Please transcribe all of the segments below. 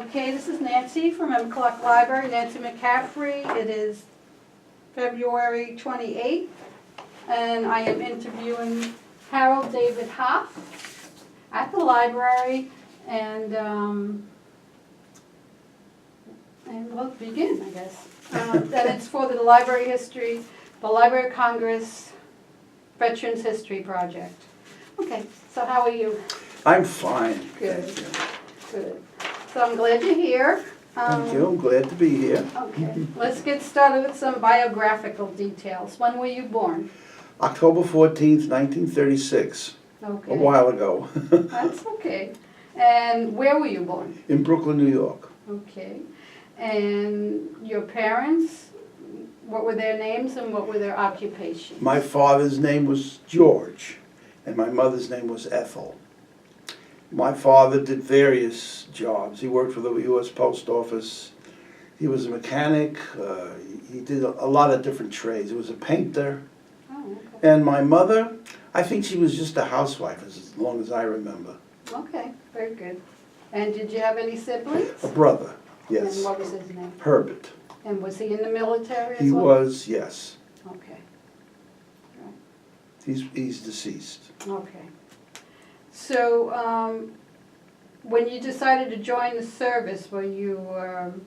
Okay, this is Nancy from McCluck Library, Nancy McCaffrey. It is February 28th, and I am interviewing Harold David Hoff at the library, and we'll begin, I guess. And it's for the Library History, the Library of Congress Veterans History Project. Okay, so how are you? I'm fine. Good, good. So I'm glad you're here. Thank you. I'm glad to be here. Okay, let's get started with some biographical details. When were you born? October 14th, 1936, Okay. a while ago, That's okay. And where were you born? in Brooklyn, New York. Okay. And your parents, what were their names and what were their occupations? My father's name was George, and my mother's name was Ethel. My father did various jobs. He worked for the U.S. Post Office. He was a mechanic. He did a lot of different trades. He was a painter. Oh, okay. And my mother, I think she was just a housewife, as long as I remember. Okay, very good. And did you have any siblings? A brother, And yes, what was his name? Herbert. And was he in the military as He well? was, yes. Okay, He's deceased. okay. So, when you decided to join the service, were you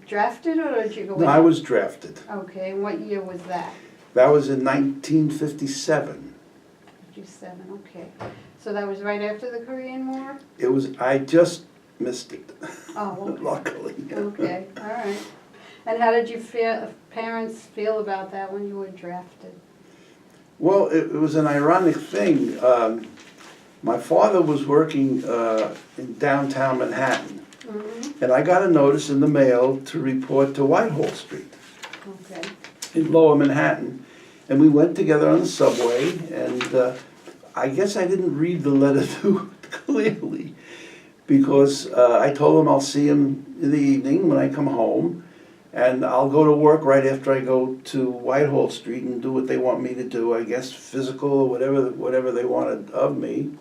drafted or did you go in? No, I was drafted. Okay, and what year was that? That was in 1957. 57, okay. So that was right after the Korean War? I just missed it, Oh, okay. luckily. Okay, all right. And how did your parents feel about that when you were drafted? Well, it was an ironic thing. My father was working in downtown Manhattan, Mm-hmm. and I got a notice in the mail to report to Whitehall Street Okay. in Lower Manhattan. And we went together on the subway, and I guess I didn't read the letter too clearly, because I told him I'll see him in the evening when I come home, and I'll go to work right after I go to Whitehall Street and do what they want me to do, I guess physical or whatever they wanted of me.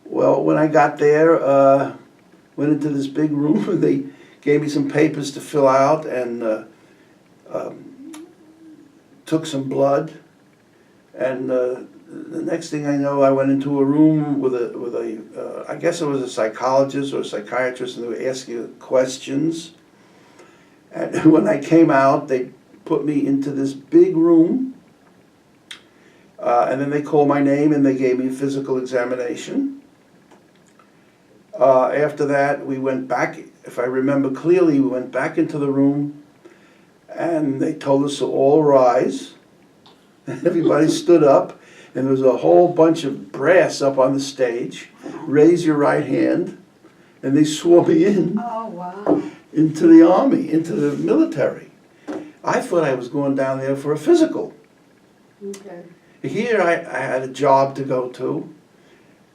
Well, when I got there, went into this big room, and they gave me some papers to fill out, and took some blood, and the next thing I know, I went into a room with I guess it was a psychologist or a psychiatrist, and they were asking questions. And when I came out, they put me into this big room, and then they called my name and they gave me a physical examination. After that, we went back, if I remember clearly, we went back into the room, and they told us to all rise. Everybody stood up, and there was a whole bunch of brass up on the stage. Raise your right hand, and they swore me in Oh, wow. into the army, into the military. I thought I was going down there for a physical. Okay. Here I had a job to go to,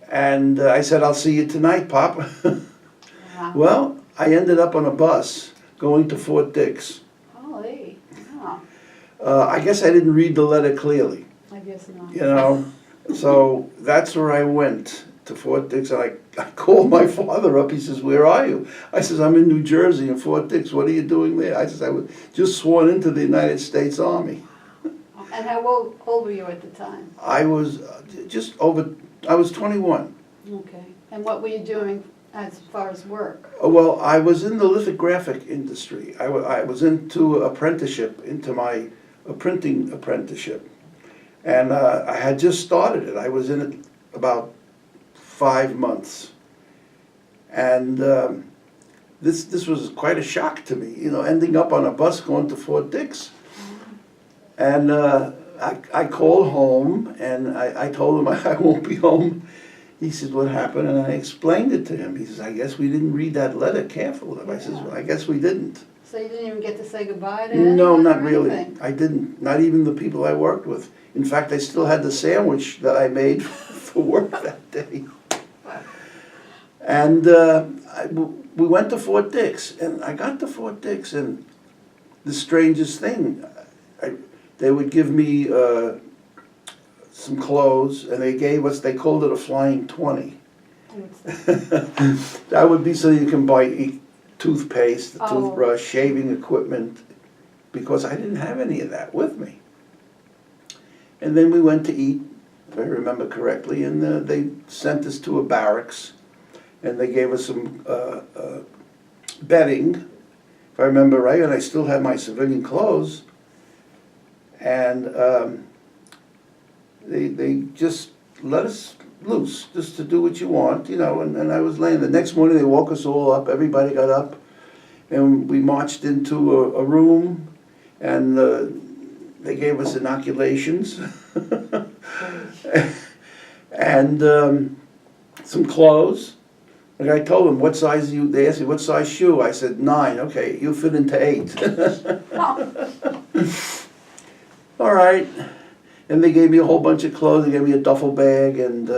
and I said, I'll see you tonight, Pop. Wow. Well, I ended up on a bus going to Fort Dix. Holy, wow. I guess I didn't read the letter clearly, I guess not. you know. So that's where I went, to Fort Dix, and I called my father up. He says, where are you? I says, I'm in New Jersey, in Fort Dix. What are you doing there? I says, I was just sworn into the United States Army. And how old were you at the time? I was I was 21. Okay. And what were you doing as far as work? Well, I was in the lithographic industry. I was into a printing apprenticeship. And I had just started it. I was in it about 5 months. And this was quite a shock to me, you know, ending up on a bus going to Fort Dix. And I called home, and I told him I won't be home. He said, what happened? And I explained it to him. He says, I guess we didn't read that letter carefully. I says, well, I guess we didn't. So you didn't even get to say goodbye to anyone? No, not or really. anything? I didn't. Not even the people I worked with. In fact, I still had the sandwich that I made for work that day. And we went to Fort Dix, and I got to Fort Dix, and the strangest thing, they would give me some clothes, and they called it a flying 20. That would be so you can buy toothpaste, the Oh. toothbrush, shaving equipment, because I didn't have any of that with me. And then we went to eat, if I remember correctly, and they sent us to a barracks, and they gave us some bedding, if I remember right, and I still had my civilian clothes. And they just let us loose, just to do what you want, you know, and I was laying. The next morning they woke us all up, everybody got up, and we marched into a room, and they gave us inoculations, and some clothes. Like I told them, what size they asked me, what size shoe? I said, 9, okay, you fit into 8. All right. And they gave me a whole bunch of clothes. They gave me a duffel bag, and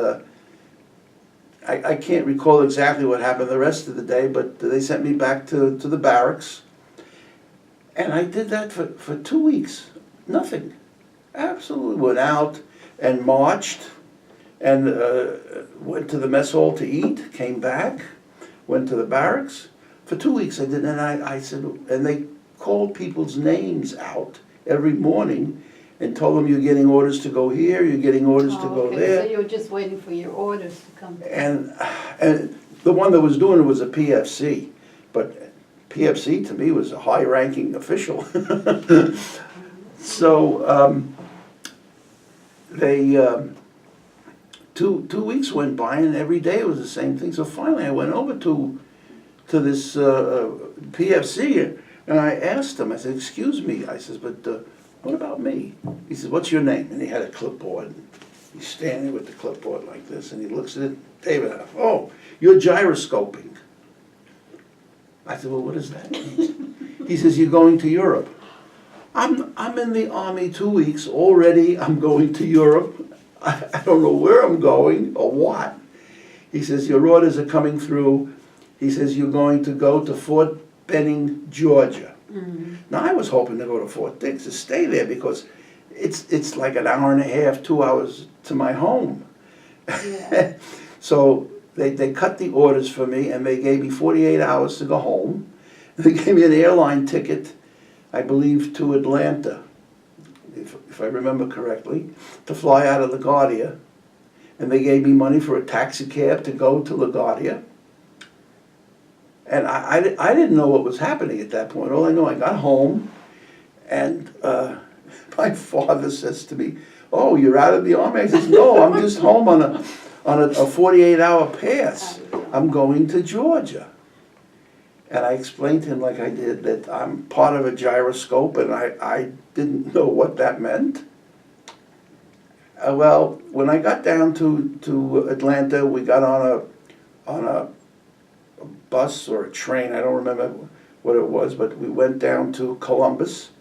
I can't recall exactly what happened the rest of the day, but they sent me back to the barracks. And I did that for 2 weeks. Nothing. Absolutely. Went out and marched, and went to the mess hall to eat, came back, went to the barracks. For 2 weeks I did, and I said, and they called people's names out every morning, and told them, you're getting orders to go here, you're getting orders to go there. So you were just waiting for your orders to come. And the one that was doing it was a PFC, but PFC to me was a high-ranking official. So they 2 weeks went by, and every day it was the same thing. So finally I went over to this PFC, and I asked him, I said, excuse me, I said, but what about me? He said, what's your name? And he had a clipboard. He's standing with the clipboard like this, and he looks at it, David Hoff, oh, you're gyroscoping. I said, well, what does that mean? He says, you're going to Europe. I'm in the Army 2 weeks, already I'm going to Europe. I don't know where I'm going or what. He says, your orders are coming through. He says, you're going to go to Fort Benning, Georgia. Mm-hmm. Now, I was hoping to go to Fort Dix, to stay there, because it's like an hour and a half, 2 hours to my home. Yeah. So they cut the orders for me, and they gave me 48 hours to go home. They gave me an airline ticket, I believe, to Atlanta, if I remember correctly, to fly out of LaGuardia. And they gave me money for a taxi cab to go to LaGuardia. And I didn't know what was happening at that point. All I know, I got home, and my father says to me, oh, you're out of the Army? I says, no, I'm just home on a 48-hour pass. I'm going to Georgia. And I explained to him, like I did, that I'm part of a gyroscope, and I didn't know what that meant. Well, when I got down to Atlanta, we got on a bus or a train, I don't remember what it was, but we went down to Columbus,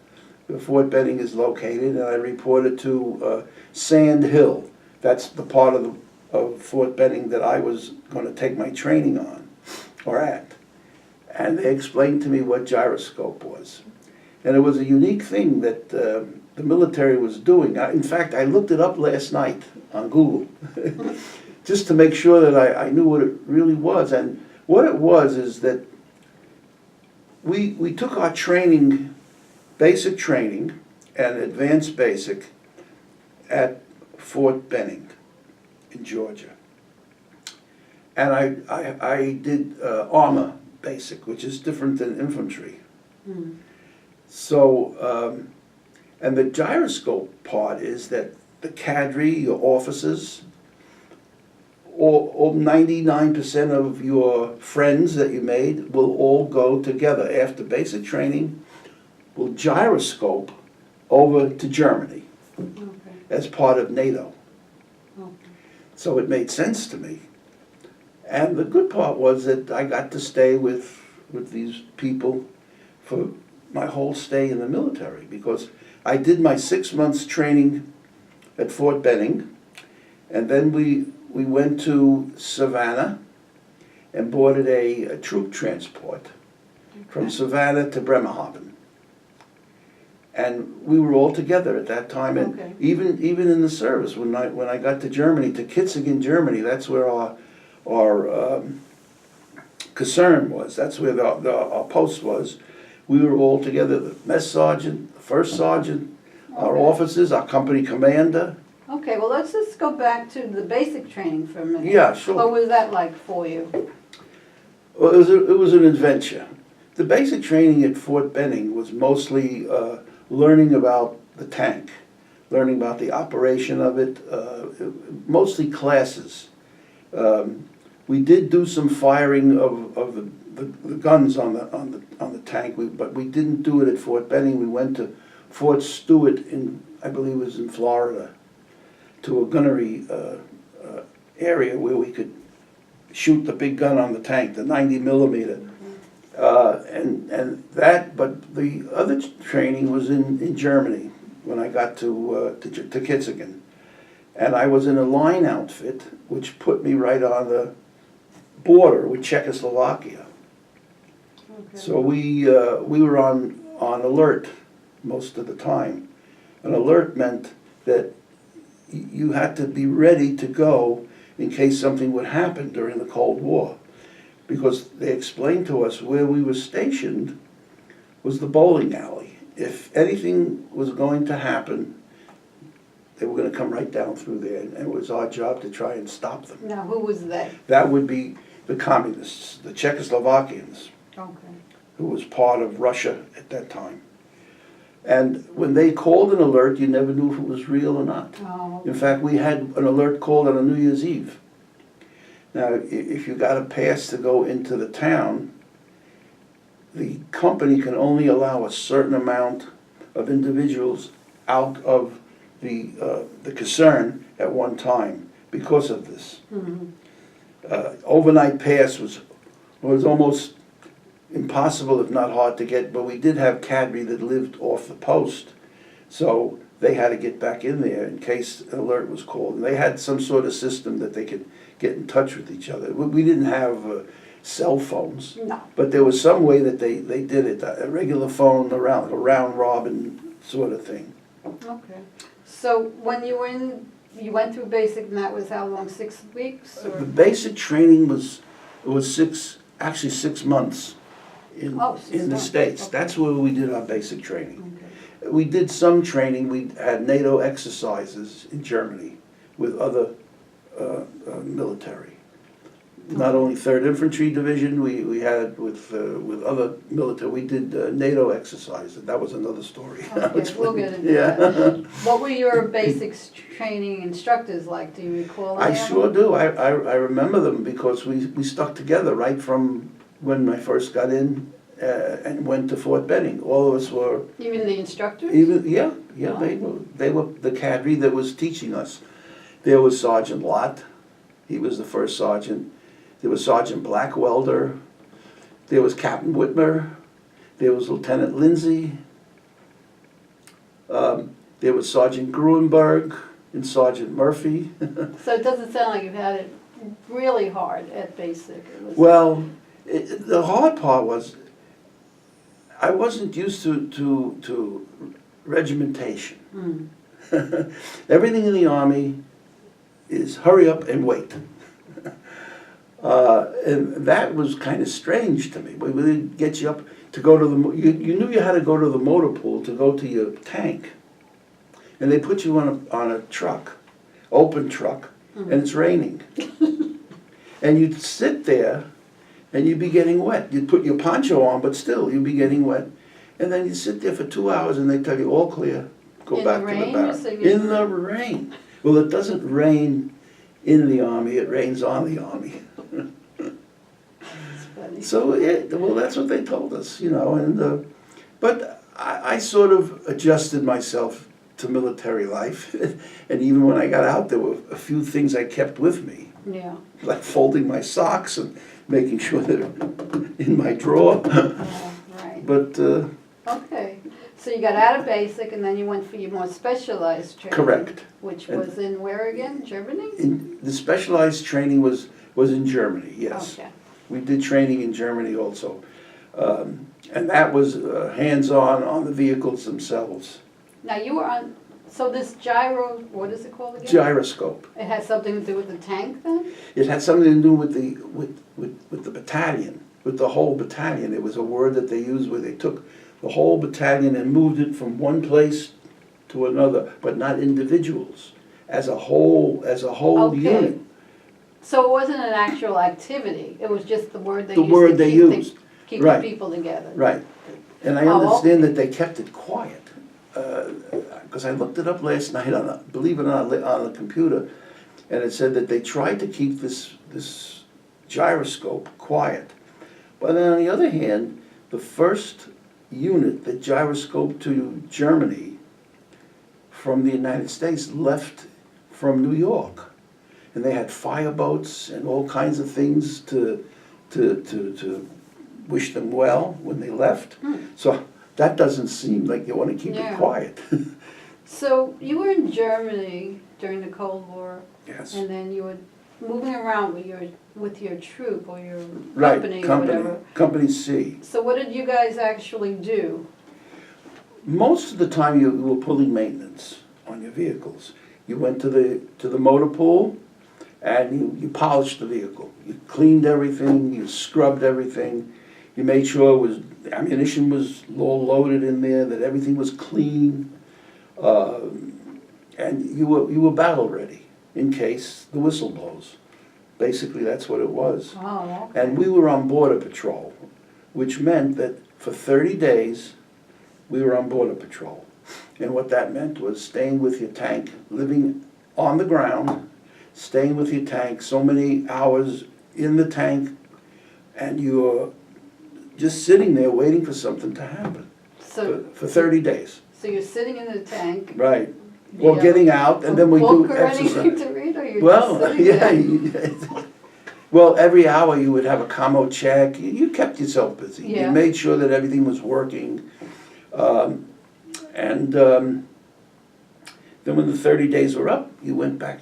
where Fort Benning is located, and I reported to Sand Hill. That's the part of Fort Benning that I was going to take my training on, or at. And they explained to me what gyroscope was. And it was a unique thing that the military was doing. In fact, I looked it up last night on Google, just to make sure that I knew what it really was. And what it was is that we took our training, basic training and advanced basic, at Fort Benning in Georgia. And I did armor basic, which is different than infantry. Mm. So, and the gyroscope part is that the cadre, your officers, or 99% of your friends that you made will all go together after basic training, will gyroscope over to Germany, okay, as part of NATO. Okay. So it made sense to me. And the good part was that I got to stay with these people for my whole stay in the military, because I did my 6 months training at Fort Benning, and then we went to Savannah and boarded a troop transport from Savannah to Bremerhaven. And we were all together at that time, and okay, even in the service, when I got to Germany, to Kitzingen, Germany, that's where our caserne was. That's where our post was. We were all together, the mess sergeant, the first sergeant, our Okay. officers, our company commander. Okay, well, let's just go back to the basic training for a minute. Yeah, sure. What was that like for you? Well, it was an adventure. The basic training at Fort Benning was mostly learning about the tank, learning about the operation of it, mostly classes. We did do some firing of the guns on the tank, but we didn't do it at Fort Benning. We went to Fort Stewart I believe it was in Florida, to a gunnery area where we could shoot the big gun on the tank, the 90 millimeter. But the other training was in Germany when I got to Kitzigen. And I was in a line outfit, which put me right on the border with Czechoslovakia. Okay. So we were on alert most of the time. An alert meant that you had to be ready to go in case something would happen during the Cold War. Because they explained to us where we were stationed was the bowling alley. If anything was going to happen, they were going to come right down through there, and it was our job to try and stop them. Now, who was they? That would be the communists, the Czechoslovakians, Okay. who was part of Russia at that time. And when they called an alert, you never knew if it was real or not. Oh, In fact, we had an alert called on a New Year's Eve. Now, if you got a pass to go into the town, the company can only allow a certain amount of individuals out of the caserne at one time because of this. mhm. Overnight pass was almost impossible, if not hard to get, but we did have cadre that lived off the post, so they had to get back in there in case an alert was called. And they had some sort of system that they could get in touch with each other. We didn't have cell phones, No. but there was some way that they did it, a regular phone, a round robin sort of thing. Okay. So when you were you went through basic, and that was how long, 6 weeks? Or? The basic training was 6 months in, Oh, 6 in the months. States. Okay. That's where we did our basic training. Okay. We did some training, we had NATO exercises in Germany with other military. Not only 3rd Infantry Division, we had with other military, we did NATO exercises. That was another story. Okay, we'll get into that. What were your basics training instructors like? Do you recall I any of sure them? do. I remember them because we stuck together right from when I first got in and went to Fort Benning. All of us were, Even the instructors? yeah, they were the cadre that was teaching us. There was Sergeant Lott, he was the first sergeant. There was Sergeant Blackwelder, there was Captain Whitmer, there was Lieutenant Lindsay, there was Sergeant Gruenberg and Sergeant Murphy. So it doesn't sound like you've had it really hard at basic. It was, Well, the hard part was I wasn't used to regimentation. Mm. Everything in the Army is hurry up and wait. And that was kind of strange to me. We would get you up to go to you knew you had to go to the motor pool to go to your tank. And they put you on a truck, open truck, and it's raining. And you'd sit there and you'd be getting wet. You'd put your poncho on, but still you'd be getting wet. And then you'd sit there for 2 hours and they tell you all clear, go back to the barracks. In the rain. Well, it doesn't rain in the Army, it rains on the Army. It's funny. So, well, that's what they told us, and, but I sort of adjusted myself to military life, and even when I got out, there were a few things I kept with me, Yeah. like folding my socks and making sure they're in my drawer, Right. but, Okay. So you got out of basic and then you went for your more specialized training. correct. Which And- was in where again? Germany? The specialized training was in Germany, yes. Okay. We did training in Germany also. And that was hands-on on the vehicles themselves. Now you were on, so this gyro, what is it called again? Gyroscope. It has something to do with the tank then? It had something to do with the battalion. with the whole battalion. It was a word that they used where they took the whole battalion and moved it from one place to another, but not individuals, as a whole Okay. unit. So it wasn't an actual activity, it was just the word they The used word to they keep the, used. keep the Right. people together. Right. And I Oh, understand okay. that they kept it quiet. Because I looked it up last night believe it or not, on the computer, and it said that they tried to keep this gyroscope quiet. But then on the other hand, the first unit that gyroscoped to Germany from the United States left from New York. And they had fireboats and all kinds of things to wish them well when they left. So that doesn't seem like you want to keep Yeah. it quiet. So you were in Germany during the Cold War, Yes. and then you were moving around with your troop or your Right, company or whatever. Company C. So what did you guys actually do? Most of the time you were pulling maintenance on your vehicles. You went to the motor pool and you polished the vehicle. You cleaned everything, you scrubbed everything, you made sure the ammunition was all loaded in there, that everything was clean. And you were battle ready in case the whistle blows. Basically, that's what it was. Oh, okay. And we were on border patrol, which meant that for 30 days, we were on border patrol. And what that meant was staying with your tank, living on the ground, staying with your tank so many hours in the tank, and you're just sitting there waiting for something to happen for 30 days. So you're sitting in the tank. Right. Or getting out, and then we do book or anything exercise. to read, or you're Well, just sitting yeah. there? Well, every hour you would have a commo check. You kept yourself busy. Yeah. You made sure that everything was working. Then when the 30 days were up, you went back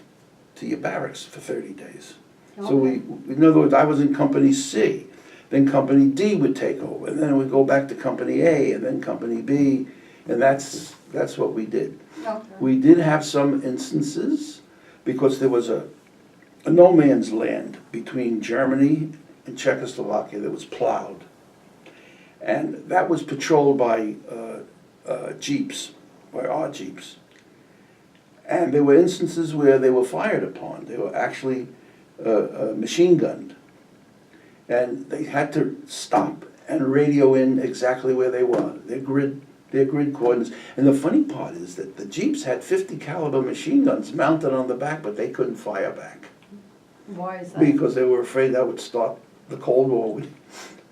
to your barracks for 30 days. So Okay. in other words, I was in Company C. Then Company D would take over. And then we'd go back to Company A and then Company B. And that's what we did. Okay. We did have some instances, because there was a no man's land between Germany and Czechoslovakia that was plowed. And that was patrolled by jeeps, by our jeeps. And there were instances where they were fired upon. They were actually machine gunned. And they had to stop and radio in exactly where they were, their grid coordinates. And the funny part is that the jeeps had 50 caliber machine guns mounted on the back, but they couldn't fire back. Why is that? Because they were afraid that would start the Cold War.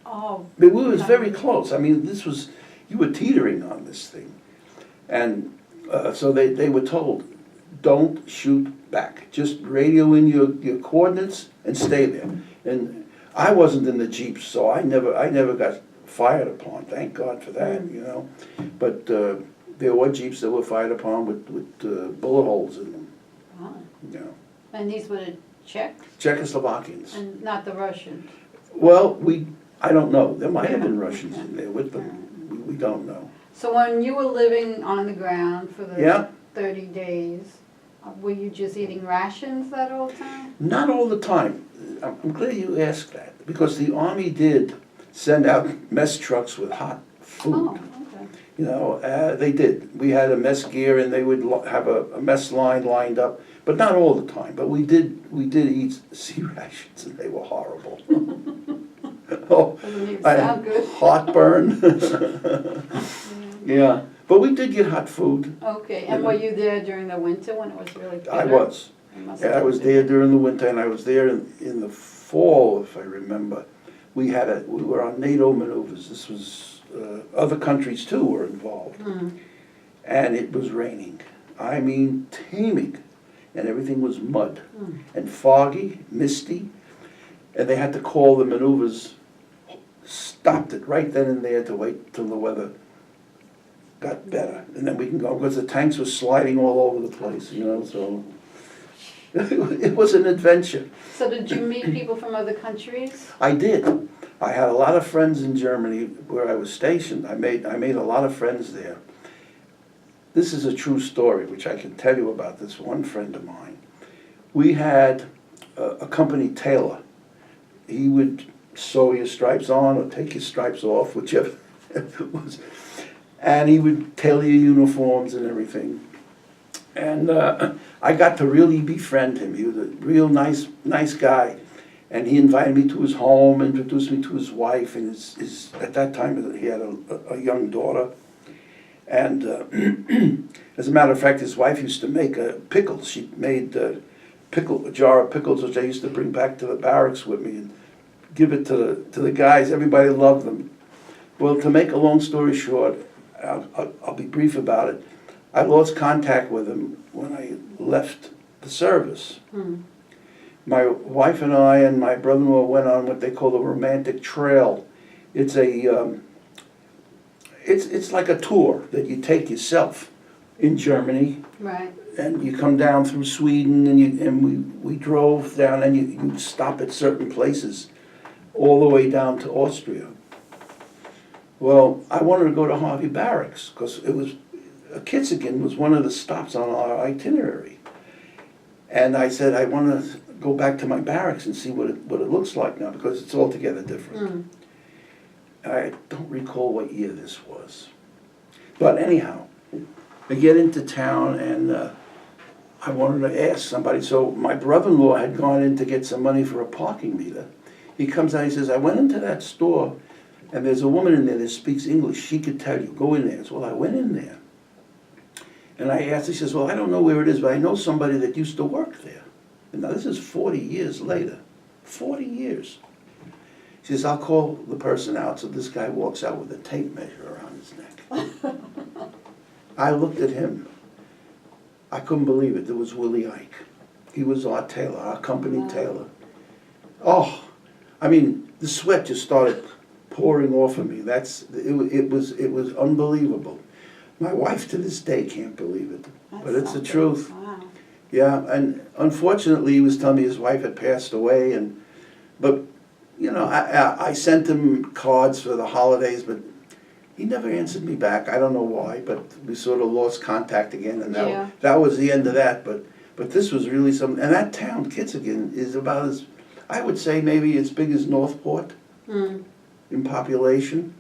Oh. It was very close. I mean, you were teetering on this thing. And so they were told, don't shoot back. Just radio in your coordinates and stay there. And I wasn't in the jeeps, so I never got fired upon. Thank God for that, you know. But there were jeeps that were fired upon with bullet holes in them. Wow. You know. And these were the Czechs Czechoslovakians. and not the Russians? Well, I don't know. There might have been Russians in there with them. We don't know. So when you were living on the ground for the Yeah. 30 days, were you just eating rations that whole time? Not all the time. I'm glad you asked that, because the Army did send out mess trucks with hot food. Oh, okay. You know, they did. We had a mess gear, and they would have a mess line lined up, but not all the time. But we did eat sea rations, and they were horrible. Oh, Doesn't even I sound had good. heartburn. Yeah, but we did get hot food. Okay, and were you there during the winter when it was really bitter? I was. You must Yeah, I have was been. there during the winter, and I was there in the fall, if I remember. We were on NATO maneuvers. This was, other countries too were involved. Mm. And it was raining. I mean, teeming. And everything was mud. And foggy, misty. And they had to call the maneuvers, stopped it right then and there to wait till the weather got better. And then we can go, because the tanks were sliding all over the place, you know, so. It was an adventure. So did you meet people from other countries? I did. I had a lot of friends in Germany where I was stationed. I made a lot of friends there. This is a true story, which I can tell you about this one friend of mine. We had a company tailor. He would sew your stripes on or take your stripes off, whichever it was. And he would tailor your uniforms and everything. And I got to really befriend him. He was a real nice guy. And he invited me to his home, introduced me to his wife, and at that time he had a young daughter. And as a matter of fact, his wife used to make pickles. She made a jar of pickles, which I used to bring back to the barracks with me and give it to the guys. Everybody loved them. Well, to make a long story short, I'll be brief about it. I lost contact with him when I left the service. My wife and I and my brother-in-law went on what they call the romantic trail. It's it's like a tour that you take yourself in Germany. Right. And you come down through Sweden, and we drove down, and you stop at certain places all the way down to Austria. Well, I wanted to go to Harvey Barracks because Kitzingen was one of the stops on our itinerary. And I said, I want to go back to my barracks and see what it looks like now, because it's altogether different. I don't recall what year this was. But anyhow, I get into town, and I wanted to ask somebody. So my brother-in-law had gone in to get some money for a parking meter. He comes out, he says, I went into that store, and there's a woman in there that speaks English. She could tell you, go in there. So, well, I went in there. And I asked, he says, well, I don't know where it is, but I know somebody that used to work there. And now this is 40 years later. 40 years. He says, I'll call the person out. So this guy walks out with a tape measure around his neck. I looked at him. I couldn't believe it. It was Willie Ike. He was our tailor, our company tailor. Oh, I mean, the sweat just started pouring off of me. It was unbelievable. My wife to this day can't believe it, but it's the truth. Wow. Yeah, and unfortunately, he was telling me his wife had passed away, but you know, I sent him cards for the holidays, but he never answered me back. I don't know why, but we sort of lost contact again, and that was the end of that. But this was really something. And that town, Kitzingen, is about as, I would say, maybe as big as Northport in population.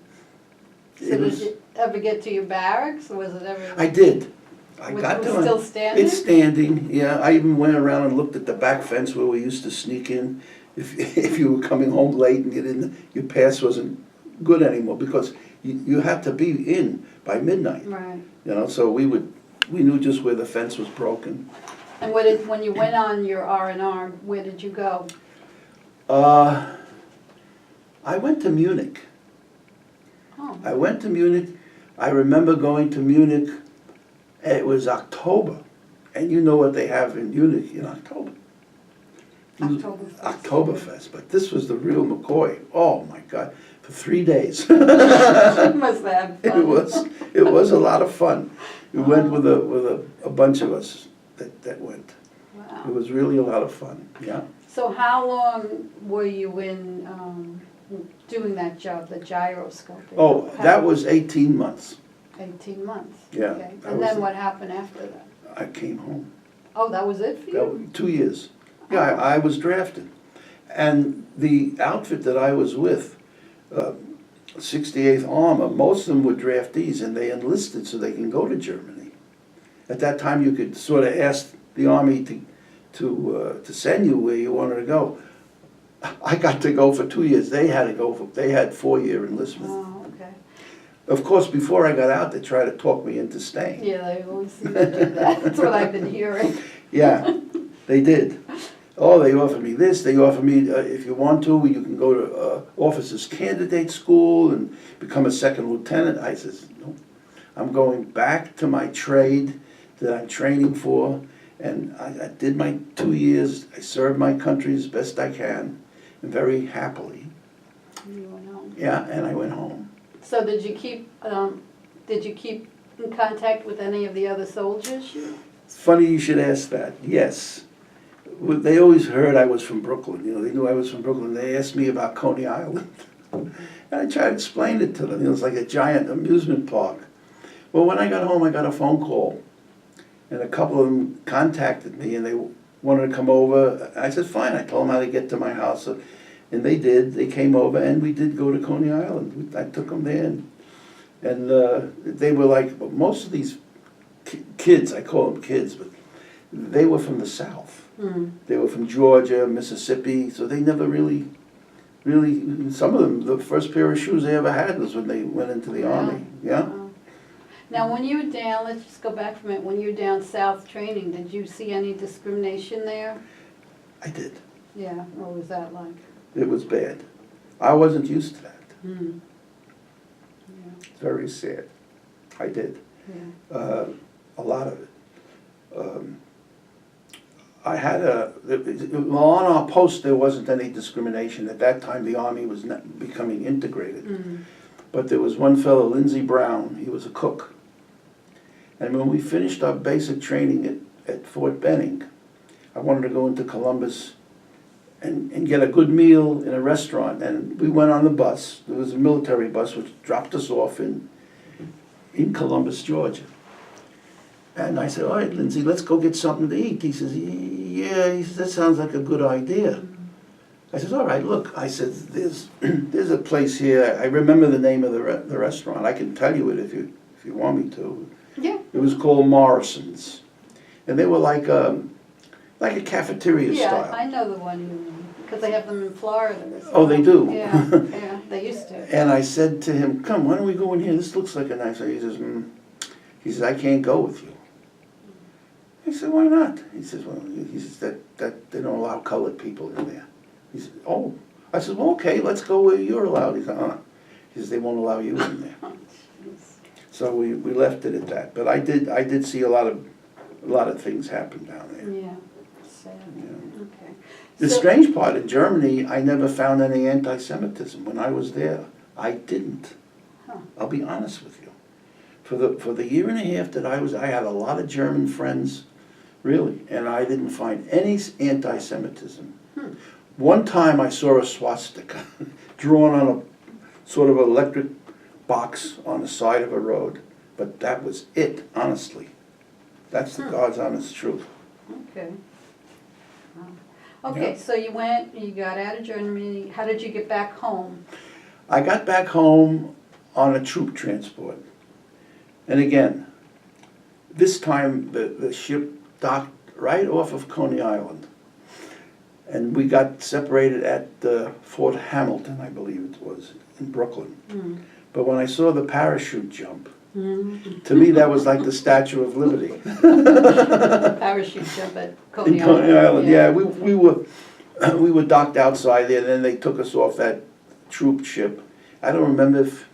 So did you ever get to your barracks, or was it ever? I did. I Was got it to it. still standing? It's standing, yeah. I even went around and looked at the back fence where we used to sneak in. If you were coming home late and get in, your pass wasn't good anymore, because you had to be in by midnight. Right. You know, so we knew just where the fence was broken. And when you went on your R&R, where did you go? I went to Munich. Oh. I went to Munich. I remember going to Munich. It was October, and you know what they have in Munich in October. Oktoberfest, but this was the real McCoy. Oh my God, for 3 days. You must have had fun. It was a lot of fun. We went with a bunch of us that went. Wow. It was really a lot of fun. Yeah. So how long were you in doing that job, the gyroscope? Oh, that was 18 months. 18 months. Yeah. Okay. And then what happened after that? I came home. Oh, that was it for you? 2 years. Yeah, I was drafted. And the outfit that I was with, 68th Armor, most of them were draftees, and they enlisted so they can go to Germany. At that time, you could sort of ask the Army to send you where you wanted to go. I got to go for 2 years. They had 4-year enlistment. Oh, okay. Of course, before I got out, they tried to talk me into staying. Yeah, they always seem to do that. That's what I've been hearing. Yeah, they did. Oh, they offered me this. They offered me, if you want to, you can go to officers' candidate school and become a second lieutenant. I says, no, I'm going back to my trade that I'm training for. And I did my 2 years. I served my country as best I can, and very happily. You went home. Yeah, and I went home. So did you keep in contact with any of the other soldiers? It's funny you should ask that. Yes. They always heard I was from Brooklyn. You know, they knew I was from Brooklyn. They asked me about Coney Island. And I tried to explain it to them. You know, it's like a giant amusement park. Well, when I got home, I got a phone call. And a couple of them contacted me, and they wanted to come over. I said, fine. I told them how to get to my house. And they did. They came over, and we did go to Coney Island. I took them there, and they were like, most of these kids, I call them kids, but they were from the South. Mm. They were from Georgia, Mississippi, so they never really, some of them, the first pair of shoes they ever had was when they went into the Army, yeah? Now, when you were down, let's just go back for a minute, when you were down south training, did you see any discrimination there? I did. Yeah, what was that like? It was bad. I wasn't used to that. Mm. Yeah, It's very sad. I did. yeah. A lot of it. I had on our post there wasn't any discrimination. At that time the Army was not becoming integrated. Mm. But there was one fellow, Lindsey Brown, he was a cook. And when we finished our basic training at Fort Benning, I wanted to go into Columbus and get a good meal in a restaurant. And we went on the bus. There was a military bus which dropped us off in Columbus, Georgia. And I said, all right, Lindsay, let's go get something to eat. He says, yeah, he says, that sounds like a good idea. I said, all right, look, I said, there's a place here. I remember the name of the restaurant. I can tell you it if you want me to. Yeah. It was called Morrison's. And they were like a cafeteria style. Yeah, I know the one you mean, because they have them in Florida. Oh, they do? Yeah, yeah, they used to. And I said to him, come, why don't we go in here? This looks like a nice place. He says, I can't go with you. I said, why not? He says, well, that they don't allow colored people in there. He said, oh. I said, well, okay, let's go where you're allowed. He said, He says, they won't allow you in there. Oh, jeez. So we left it at that. But I did see a lot of things happen down there. Yeah, sad. Yeah. Okay. The So- strange part, in Germany, I never found any anti-Semitism. When I was there, I didn't. Huh. I'll be honest with you. For the year and a half that I had a lot of German friends, really, and I didn't find any anti-Semitism. Hmm. One time I saw a swastika drawn on a sort of electric box on the side of a road, but that was it, honestly. That's the God's honest truth. Okay. Wow. Okay, so you got out of Germany. How did you get back home? I got back home on a troop transport. And again, this time the ship docked right off of Coney Island. And we got separated at Fort Hamilton, I believe it was, in Brooklyn. Mm. But when I saw the parachute jump, Mm. to me that was like the Statue of Liberty. Parachute jump at Coney In Island. Coney Island, yeah. We were docked outside there, and then they took us off that troop ship. I don't remember if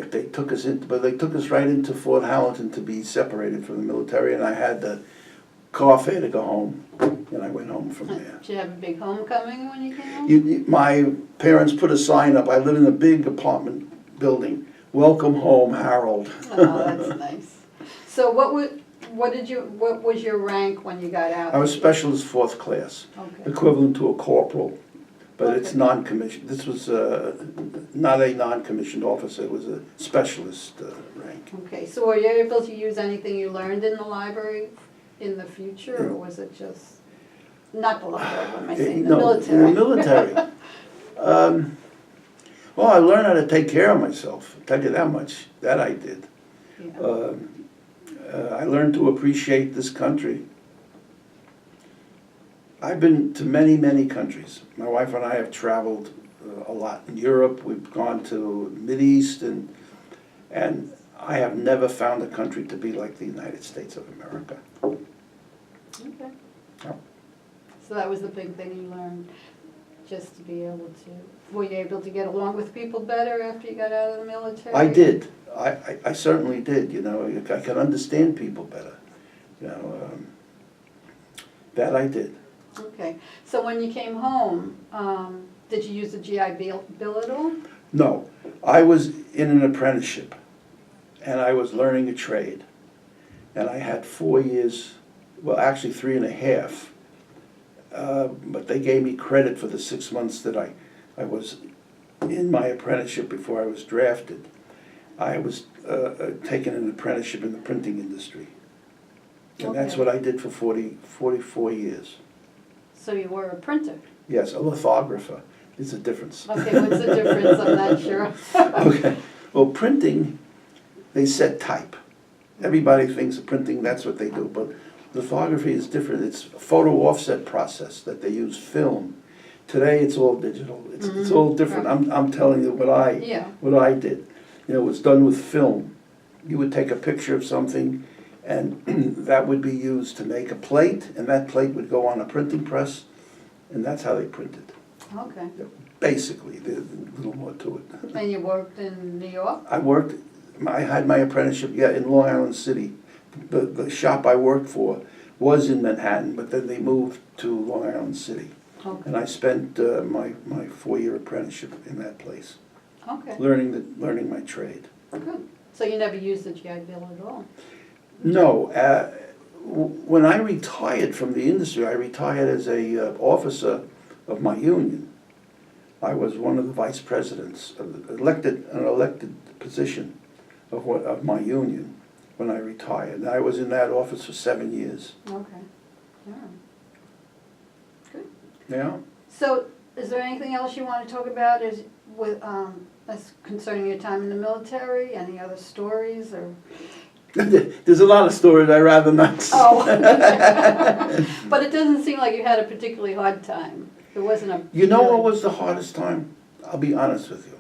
they took us in, but they took us right into Fort Hamilton to be separated from the military, and I had the car fare to go home, and I went home from there. Did you have a big homecoming when you came home? My parents put a sign up. I live in a big apartment building. Welcome home, Harold. Oh, that's nice. So what was your rank when you got out? I was specialist 4th class, Okay. equivalent to a corporal, but it's Okay. non-commissioned. This was not a non-commissioned officer, it was a specialist rank. Okay, so were you able to use anything you learned in the library in the future, or was it just, not the library, what am I saying, the No, military? in the military. Well, I learned how to take care of myself, I'll tell you that much. That I did. Yeah. I learned to appreciate this country. I've been to many, many countries. My wife and I have traveled a lot in Europe. We've gone to Mideast, and I have never found a country to be like the United States of America. Okay. Yeah. So that was the big thing you learned, just to be able to, were you able to get along with people better after you got out of the military? I did. I certainly did, you know. I can understand people better, you know. That I did. Okay, so when you came home, did you use the GI Bill at all? No, I was in an apprenticeship, and I was learning a trade. And I had 4 years, well, actually 3.5. But they gave me credit for the 6 months that I was in my apprenticeship before I was drafted. I was taking an apprenticeship in the printing industry. And that's Okay. what I did for 44 years. So you were a printer? Yes, a lithographer is a difference. Okay, what's the difference? I'm not sure. Okay, well, printing, they set type. Everybody thinks of printing, that's what they do, but lithography is different. It's a photo offset process that they use film. Today, it's all digital. It's all different. I'm telling you what I did. You know, it was done with film. You would take a picture of something, and that would be used to make a plate, and that plate would go on a printing press, and that's how they printed. Okay. Basically, there's a little more to it. And you worked in New York? I had my apprenticeship, in Long Island City. The shop I worked for was in Manhattan, but then they moved to Long Island City. Okay. And I spent my 4-year apprenticeship in that place, Okay, learning my trade. good. So you never used the GI Bill at all? No, when I retired from the industry, I retired as a officer of my union. I was one of the vice presidents, an elected position of my union when I retired. And I was in that office for 7 years. Okay, yeah. Good. Yeah. So, is there anything else you want to talk about as concerning your time in the military? Any other stories or? There's a lot of stories I'd rather not. Oh. But it doesn't seem like you had a particularly hard time. It wasn't a. You know what was the hardest time? I'll be honest with you.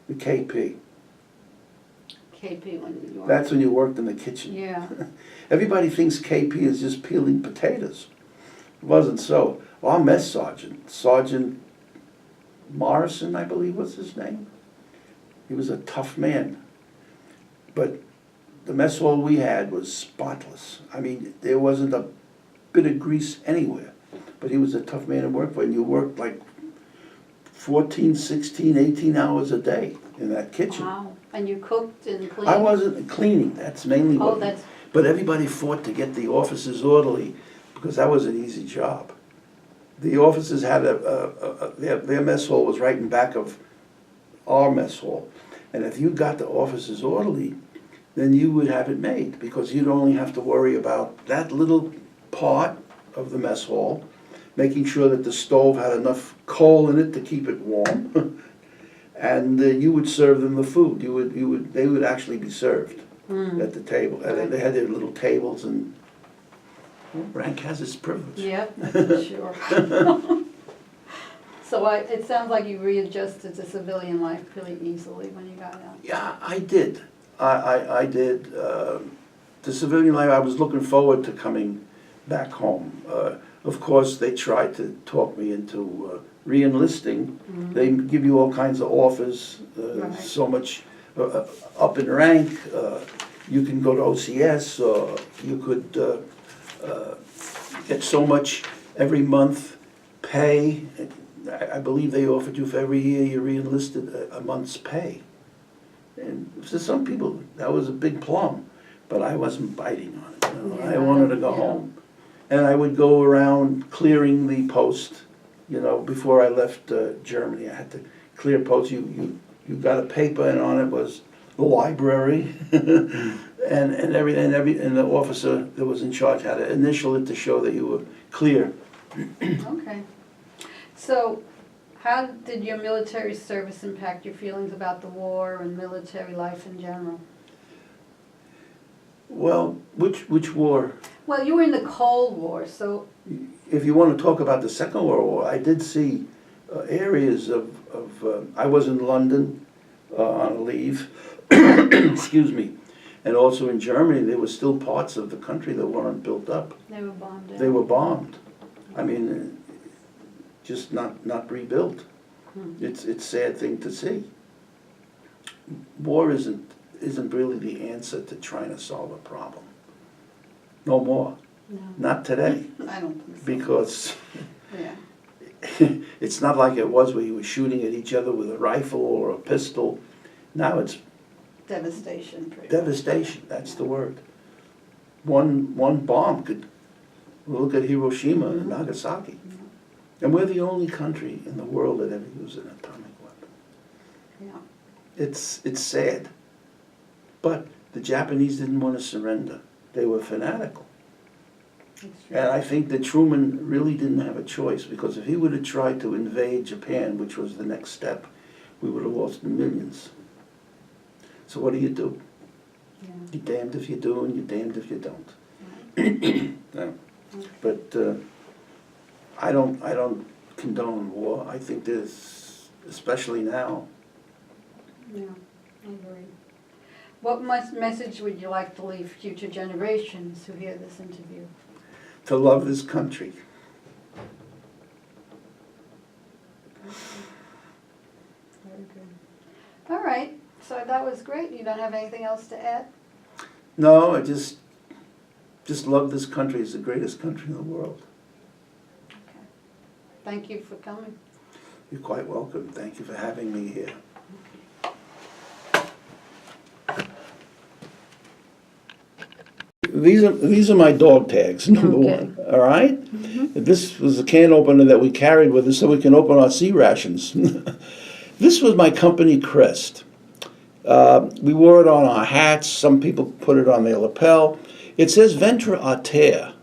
The KP. KP when you were. That's when you worked in the kitchen. Yeah. Everybody thinks KP is just peeling potatoes. It wasn't so. Our mess sergeant, Sergeant Morrison, I believe was his name. He was a tough man. But the mess hall we had was spotless. I mean, there wasn't a bit of grease anywhere. But he was a tough man to work for, and you worked like 14, 16, 18 hours a day in that kitchen. Wow. And you cooked and cleaned? I wasn't cleaning, that's mainly what. Oh, that's. But everybody fought to get the officers orderly, because that was an easy job. The officers had their mess hall was right in back of our mess hall. And if you got the officers orderly, then you would have it made, because you'd only have to worry about that little part of the mess hall, making sure that the stove had enough coal in it to keep it warm, and you would serve them the food. They would actually be served at the table. And they had their little tables, and rank has its privilege. Yep, that's for sure. So it sounds like you readjusted to civilian life pretty easily when you got out. Yeah, I did. I did. The civilian life, I was looking forward to coming back home. Of course, they tried to talk me into re-enlisting. They give you all kinds of offers, Right. so much up in rank. You can go to OCS, or you could get so much every month pay. I believe they offered you for every year you re-enlisted a month's pay. And for some people, that was a big plum, but I wasn't biting on it. You know? I wanted to go home. And I would go around clearing the post, before I left Germany. I had to clear posts. You got a paper, and on it was the library, and the officer that was in charge had to initial it to show that you were clear. Okay. So, how did your military service impact your feelings about the war and military life in general? Well, which war? Well, you were in the Cold War, so. If you want to talk about the Second World War, I did see areas of I was in London on a leave, excuse me, and also in Germany. There were still parts of the country that weren't built up. They were bombed out. They were bombed. I mean, just not rebuilt. It's a sad thing to see. War isn't really the answer to trying to solve a problem. No more. No. Not today. I don't think so. Because Yeah. it's not like it was where you were shooting at each other with a rifle or a pistol. Now it's Devastation. Pretty devastation. That's the word. One bomb could look at Hiroshima and Nagasaki. And we're the only country in the world that ever used an atomic weapon. Yeah. It's sad. But the Japanese didn't want to surrender. They were fanatical. And I think that Truman really didn't have a choice, because if he would have tried to invade Japan, which was the next step, we would have lost millions. So what do? Yeah. You're damned if you do and you're damned if you don't. No. But I don't condone war. I think there's, especially now. Yeah, I agree. What message would you like to leave future generations who hear this interview? To love this country. Very good. All right, so that was great. You don't have anything else to add? No, I just love this country. It's the greatest country in the world. Okay. Thank you for coming. You're quite welcome. Thank you for having me here. These are my dog tags, number one, all right? This was a can opener that we carried with us so we can open our sea rations. This was my company crest. We wore it on our hats. Some people put it on their lapel. It says ventre a terre.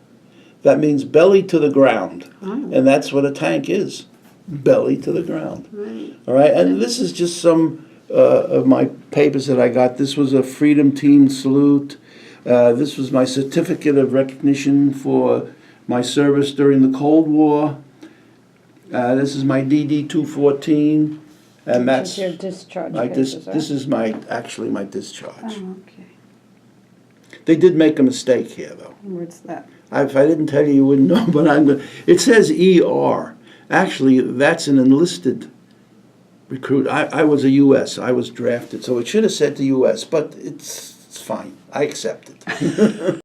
That means belly to the ground. And that's what a tank is, belly to the ground. Right. All right, and this is just some of my papers that I got. This was a Freedom Team salute. This was my certificate of recognition for my service during the Cold War. This is my DD-214, and that's your discharge my papers, this is my discharge. Oh, okay. They did make a mistake here, though. What's that? If I didn't tell you, you wouldn't know. But I'm gonna, it says ER. Actually, that's an enlisted recruit. I was a U.S. I was drafted, so it should have said to U.S. But it's fine. I accept it.